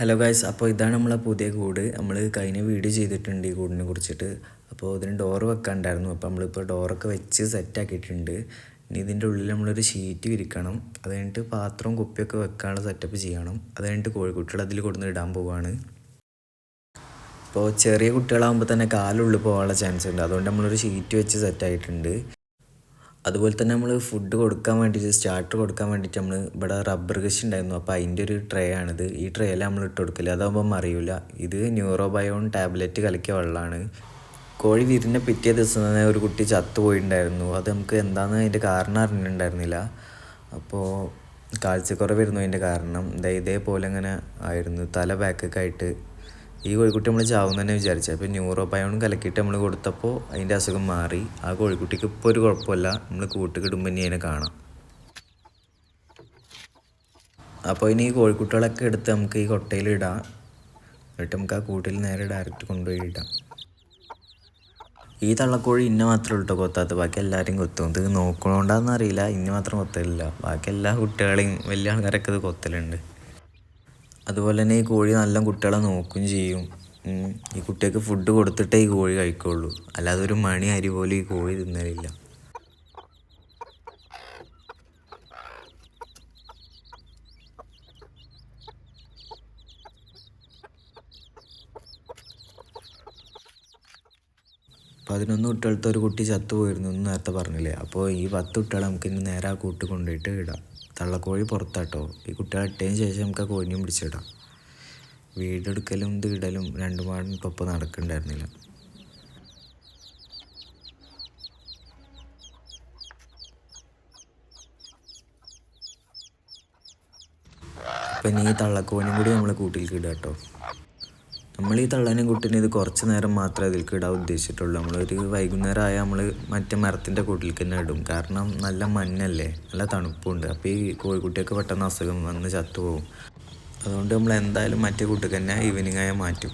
Hello guys, അപ്പോൾ ഇതാണ് നമ്മളെ പുതിയ കൂട്. നമ്മൾ കഴിഞ്ഞ വീഡിയോ ചെയ്തിട്ടുണ്ട് ഈ കൂടിനെ കുറിച്ചിട്ട്. അപ്പോൾ ഇതിന് ഡോറ് വെക്കാണ്ടായിരുന്നു. അപ്പോൾ നമ്മളിപ്പോൾ ഡോറൊക്കെ വെച്ച് സെറ്റാക്കിയിട്ടുണ്ട്. ഇനി ഇതിൻ്റെ ഉള്ളിൽ നമ്മളൊരു ഷീറ്റ് വിരിക്കണം. അത് കഴിഞ്ഞിട്ട് പാത്രവും കുപ്പിയൊക്കെ വെക്കാനുള്ള സെറ്റപ്പ് ചെയ്യണം. അത് കഴിഞ്ഞിട്ട് കോഴിക്കുട്ടികൾ അതിൽ കൊടുന്ന് ഇടാൻ പോവുകയാണ്. അപ്പോൾ ചെറിയ കുട്ടികളാകുമ്പോൾ തന്നെ കാലുള്ളിൽ പോകാനുള്ള ചാൻസ് ഉണ്ട്. അതുകൊണ്ട് നമ്മളൊരു ഷീറ്റ് വെച്ച് സെറ്റായിട്ടുണ്ട്. അതുപോലെ തന്നെ നമ്മൾ ഫുഡ് കൊടുക്കാൻ വേണ്ടിയിട്ട് സ്റ്റാർട്ടർ കൊടുക്കാൻ വേണ്ടിയിട്ട് നമ്മൾ ഇവിടെ റബ്ബർ കൃഷി ഉണ്ടായിരുന്നു. അപ്പോൾ അതിൻ്റെ ഒരു ട്രേ ആണിത്. ഈ ട്രേയിൽ നമ്മൾ ഇട്ട് കൊടുക്കില്ല, അതാകുമ്പം അറിയില്ല. ഇത് ന്യൂറോബയോൺ ടാബ്ലറ്റ് കലക്കിയ വെള്ളമാണ്. കോഴി വിരിഞ്ഞ പിറ്റേ ദിവസം തന്നെ ഒരു കുട്ടി ചത്തുപോയിട്ടുണ്ടായിരുന്നു. അത് നമുക്ക് എന്താണെന്ന് അതിൻ്റെ കാരണം അറിഞ്ഞിട്ടുണ്ടായിരുന്നില്ല. അപ്പോൾ കാഴ്ചക്കുറവ് വരുന്നു അതിൻ്റെ കാരണം. ഇതേപോലെ അങ്ങനെ ആയിരുന്നു, തല ബാക്കൊക്കെ ആയിട്ട്. ഈ കോഴിക്കുട്ടി നമ്മൾ ചാവും തന്നെ വിചാരിച്ചത്. അപ്പോൾ ന്യൂറോബയോൺ കലക്കിയിട്ട് നമ്മൾ കൊടുത്തപ്പോൾ അതിൻ്റെ അസുഖം മാറി. ആ കോഴിക്കുട്ടിക്ക് ഇപ്പോൾ ഒരു കുഴപ്പമില്ല. നമ്മൾ കൂട്ടിക്കിടുമ്പോൾ ഇനി അതിനെ കാണാം. അപ്പോൾ ഇനി ഈ കോഴിക്കുട്ടികളൊക്കെ എടുത്ത് നമുക്ക് ഈ കൊട്ടയിൽ ഇടാം. എന്നിട്ട് നമുക്ക് ആ കൂട്ടിൽ നേരെ ഡയറക്റ്റ് കൊണ്ടുപോയി ഇടാം. ഈ തള്ളക്കോഴി ഇന്ന മാത്രമേ ഉള്ളൂ കൊത്താത്ത, ബാക്കി എല്ലാവരെയും കൊത്തും. ഇത് നോക്കണോണ്ടാന്നറിയില്ല, ഇന്ന മാത്രം കൊത്തലില്ല. ബാക്കി എല്ലാ കുട്ടികളെയും വലിയ ആൾക്കാരൊക്കെ ഇത് കൊത്തലുണ്ട്. അതുപോലെ തന്നെ ഈ കോഴി നല്ല കുട്ടികളെ നോക്കുകയും ചെയ്യും. ഈ കുട്ടികൾക്ക് ഫുഡ് കൊടുത്തിട്ടേ ഈ കോഴി കഴിക്കുള്ളൂ, അല്ലാതെ ഒരു മണി അരി പോലും ഈ കോഴി തിന്നലില്ല. അപ്പോൾ 11 കുട്ടികളത്തെ ഒരു കുട്ടി ചത്തുപോയിരുന്നു എന്ന് നേരത്തെ പറഞ്ഞില്ലേ. അപ്പോൾ ഈ 10 കുട്ടികളെ നമുക്ക് ഇനി നേരെ ആ കൂട്ട് കൊണ്ടുപോയിട്ട് ഇടാം. തള്ളക്കോഴി പുറത്താട്ടോ. ഈ കുട്ടികളെ ഇട്ടതിന് ശേഷം നമുക്ക് ആ കോഴിനെയും പിടിച്ചിടാം. വീടെടുക്കലും ഇത് ഇടലും രണ്ടും പാടും ഇപ്പോൾ നടക്കുന്നുണ്ടായിരുന്നില്ല. അപ്പം ഇനി ഈ തള്ളക്കോഴിനും കൂടി നമ്മൾ കൂട്ടിലേക്ക് ഇടുക കേട്ടോ. നമ്മൾ ഈ തള്ളനും കുട്ടീനെ ഇത് കുറച്ച് നേരം മാത്രമേ ഇതിലേക്ക് ഇടാൻ ഉദ്ദേശിച്ചിട്ടുള്ളൂ. നമ്മളൊരു വൈകുന്നേരം ആയാൽ നമ്മൾ മറ്റേ മരത്തിൻ്റെ കൂട്ടിലേക്ക് തന്നെ ഇടും. കാരണം നല്ല മഞ്ഞല്ലേ, നല്ല തണുപ്പുണ്ട്. അപ്പോൾ ഈ കോഴിക്കുട്ടിയൊക്കെ പെട്ടെന്ന് അസുഖം വന്ന് ചത്തുപോകും. അതുകൊണ്ട് നമ്മൾ എന്തായാലും മറ്റേ കൂട്ടിൽ തന്നെ ഈവനിങ് ആയാൽ മാറ്റും.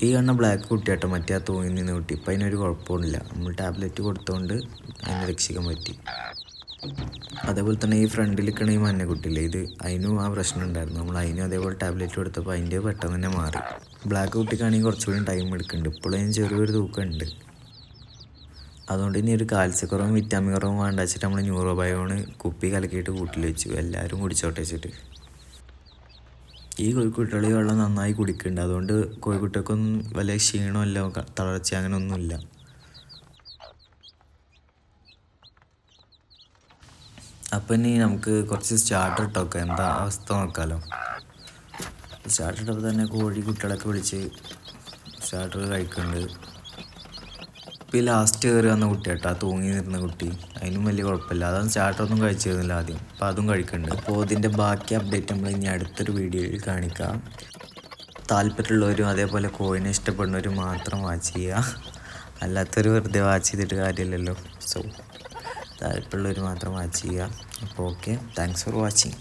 ഈ കാണുന്ന ബ്ലാക്ക് കുട്ടിയാട്ടോ മറ്റേ ആ തൂങ്ങി നിന്ന് കുട്ടി. ഇപ്പം അതിനൊരു കുഴപ്പമൊന്നുമില്ല. നമ്മൾ ടാബ്ലറ്റ് കൊടുത്തുകൊണ്ട് അതിനെ രക്ഷിക്കാൻ പറ്റി. അതേപോലെ തന്നെ ഈ ഫ്രണ്ടിലിരിക്കണ ഈ മഞ്ഞക്കുട്ടിയില്ലേ, ഇത് അതിനും ആ പ്രശ്നം ഉണ്ടായിരുന്നു. നമ്മൾ അതിനും അതേപോലെ ടാബ്ലറ്റ് കൊടുത്തപ്പോൾ അതിൻ്റെ പെട്ടെന്ന് തന്നെ മാറി. ബ്ലാക്ക് കുട്ടിക്കാണെങ്കിൽ കുറച്ചുകൂടി ടൈം എടുക്കുന്നുണ്ട്. ഇപ്പോഴും അതിന് ചെറിയൊരു തൂക്കമുണ്ട്. അതുകൊണ്ട് ഇനി ഒരു കാൽസ്യക്കുറവും വിറ്റാമിൻ കുറവും വേണ്ട വെച്ചിട്ട് നമ്മൾ ന്യൂറോബയോൺ കുപ്പി കലക്കിയിട്ട് കൂട്ടിൽ വെച്ചു. എല്ലാവരും കുടിച്ചോട്ടെ വെച്ചിട്ട്. ഈ കോഴിക്കുട്ടികൾ ഈ വെള്ളം നന്നായി കുടിക്കുന്നുണ്ട്. അതുകൊണ്ട് കോഴിക്കുട്ടികൾക്കൊന്നും വലിയ ക്ഷീണമല്ല, തളർച്ച അങ്ങനെ ഒന്നുമില്ല. അപ്പം ഇനി നമുക്ക് കുറച്ച് സ്റ്റാർട്ടർ ഇട്ടൊക്കെ എന്താ അവസ്ഥ നോക്കാമല്ലോ. സ്റ്റാർട്ടർ ഇട്ടപ്പോൾ തന്നെ കോഴിക്കുട്ടികളൊക്കെ വിളിച്ച് സ്റ്റാർട്ടർ കഴിക്കുന്നുണ്ട്. ഇപ്പോൾ ഈ ലാസ്റ്റ് കയറി വന്ന കുട്ടി കേട്ടോ, തൂങ്ങി നിന്ന കുട്ടി. അതിനും വലിയ കുഴപ്പമില്ല. അതാണ് സ്റ്റാർട്ടറൊന്നും കഴിച്ചിരുന്നില്ല ആദ്യം. അപ്പോൾ അതും കഴിക്കുന്നുണ്ട്. അപ്പോൾ ഇതിൻ്റെ ബാക്കി അപ്ഡേറ്റ് നമ്മൾ ഇനി അടുത്തൊരു വീഡിയോയിൽ കാണിക്കാം. താല്പര്യമുള്ളവരും അതേപോലെ കോഴിനെ ഇഷ്ടപ്പെടുന്നവരും മാത്രം വാച്ച് ചെയ്യുക. അല്ലാത്തൊരു വെറുതെ വാച്ച് ചെയ്തിട്ട് കാര്യമില്ലല്ലോ. സോ താല്പര്യമുള്ളവർ മാത്രം വാച്ച് ചെയ്യുക. അപ്പോൾ ഓക്കെ, താങ്ക്സ് ഫോർ വാച്ചിങ്.